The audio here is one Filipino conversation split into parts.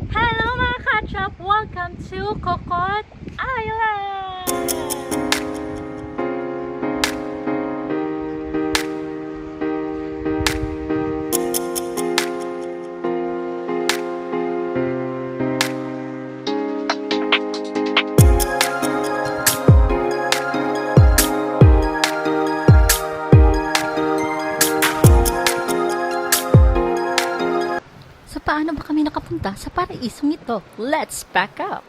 Hello mga ka-chop! Welcome to Cocod Island! So paano ba kami nakapunta sa paraisong ito? Let's pack up!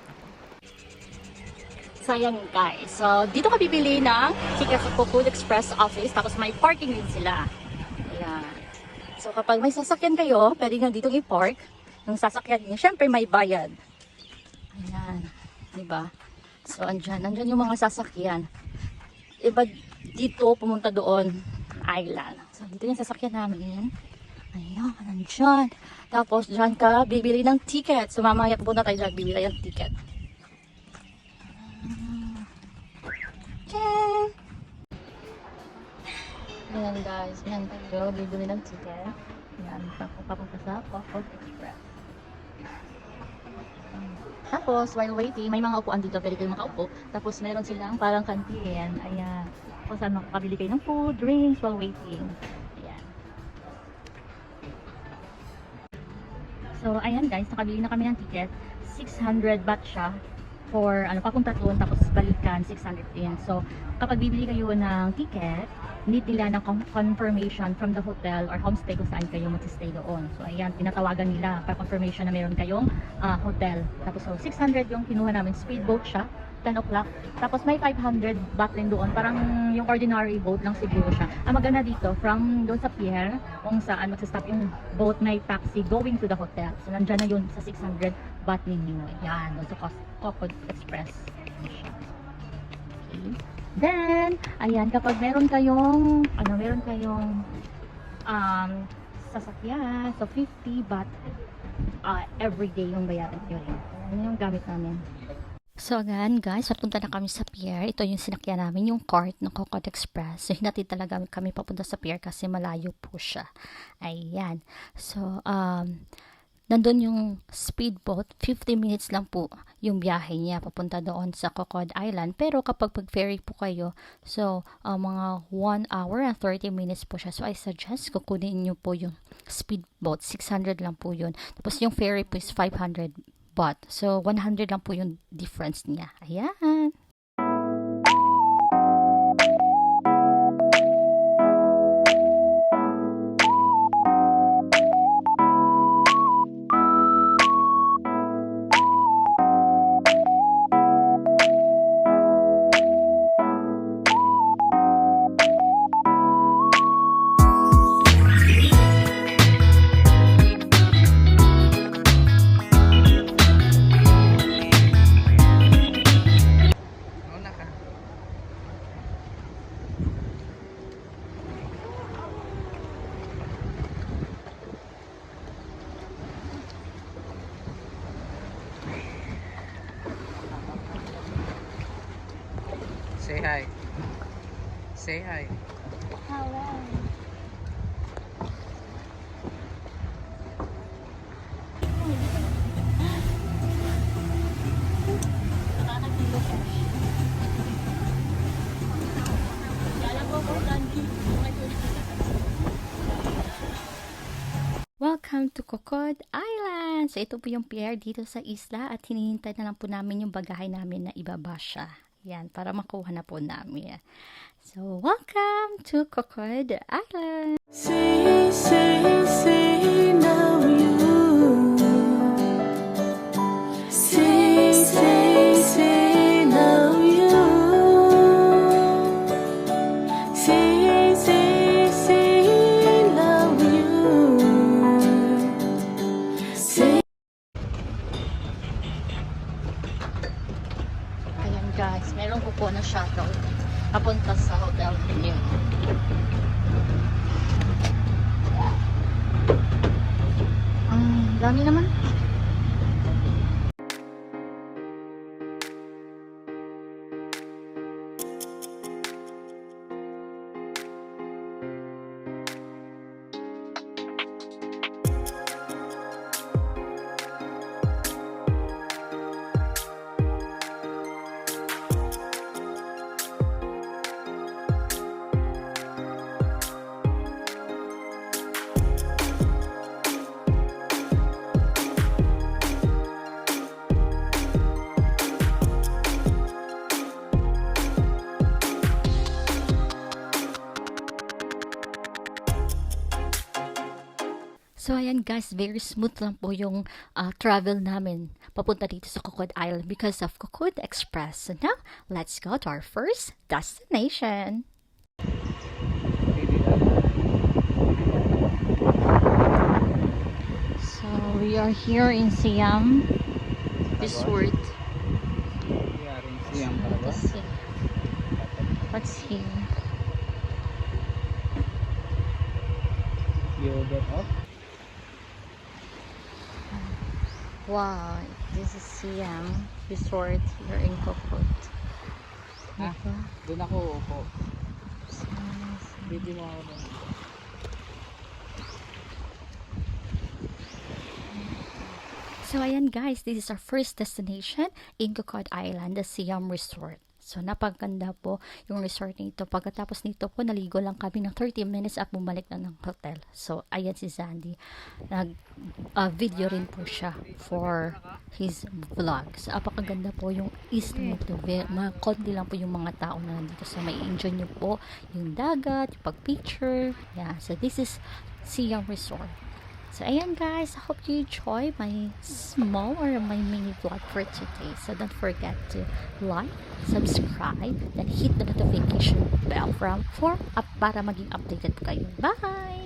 So ayan guys, so dito ka bibili ng ticket sa Cocod Express office, tapos may parking din sila. Ayan. So kapag may sasakyan kayo, pwede nga dito i-park yung sasakyan niyo. Syempre may bayad. Ayan, diba? So andyan yung mga sasakyan. Iba dito pumunta doon, island. So dito yung sasakyan namin. Ayan, nandyan. Tapos dyan ka bibili ng ticket. So mamaya pupunta tayo dyan, bibili ng ticket. Tcharam! Ayan guys, yan tayo, bibili ng ticket. Ayan, papunta sa Cocod Express. Tapos, while waiting, may mga upuan dito, pwede kayo makaupo. Tapos meron silang parang kantin. Ayan. Kung saan makakabili kayo ng food, drinks while waiting. Ayan. So, ayan guys, nakabili na kami ng ticket. 600 baht siya for papunta doon, tapos balikan 600 din. So, kapag bibili kayo ng ticket, need nila ng confirmation from the hotel or homestay kung saan kayo mag-stay doon. So, ayan, pinatawagan nila para confirmation na meron kayong hotel. Tapos, so, 600 yung kinuha namin. Speedboat siya, 10 o'clock. Tapos, may 500 baht din doon. Parang yung ordinary boat lang siguro siya. Ang maganda dito, from doon sa pier, kung saan magsastop yung boat, may taxi going to the hotel. So, nandyan na yun sa 600 baht ninyo. Ayan, doon sa Cocod Express. Okay. Then, ayan, kapag meron kayong sasakyan, so 50 baht every day yung bayaran nyo rin. Ayan yung gamit namin. So again guys, papunta na kami sa pier. Ito yung sinakyan namin, yung cart ng Cocod Express. So hinatid talaga kami papunta sa pier kasi malayo po siya. Ayan. So, nandun yung speedboat, 50 minutes lang po yung biyahe niya papunta doon sa Cocod Island. Pero kapag ferry po kayo, so mga 1 hour and 30 minutes po siya. So I suggest kukunin nyo po yung speedboat, 600 lang po yun. Tapos yung ferry po is 500 baht. So 100 lang po yung difference niya. Ayan. Say hi. Say hi. Hello. Welcome to Cocod Island! So ito po yung pier dito sa isla at hinihintay na lang po namin yung bagahe namin na ibaba siya. Yan, para makuha na po namin. So, welcome to Cocod Island! Say, say, say, now you. Say, say, say, now you. Say, say, say, love you. Say. Ayan guys, meron po na shuttle papunta sa hotel ninyo. Dami naman. So ayan guys, very smooth lang po yung travel namin papunta dito sa Cocod Island because of Cocod Express. So now, let's go to our first destination. So we are here in Siam Resort. Let's see. You get off? Wow, this is Siam Resort here in Cocod. Ah, doon ako upo. Video mo ako doon. So ayan guys, this is our first destination in Cocod Island, the Siam Resort. So napaganda po yung resort nito. Pagkatapos nito po, naligo lang kami ng 30 minutes at bumalik na ng hotel. So ayan si Zandy. Nag-video rin po siya for his vlog. So apakaganda po yung isla nito. Konti lang po yung mga tao na nandito. So may enjoy nyo po yung dagat, yung pag-picture. Yeah, so this is Siam Resort. So, ayan guys, I hope you enjoy my small or my mini vlog for today. So, don't forget to like, subscribe, then hit the notification bell para maging updated po kayo. Bye!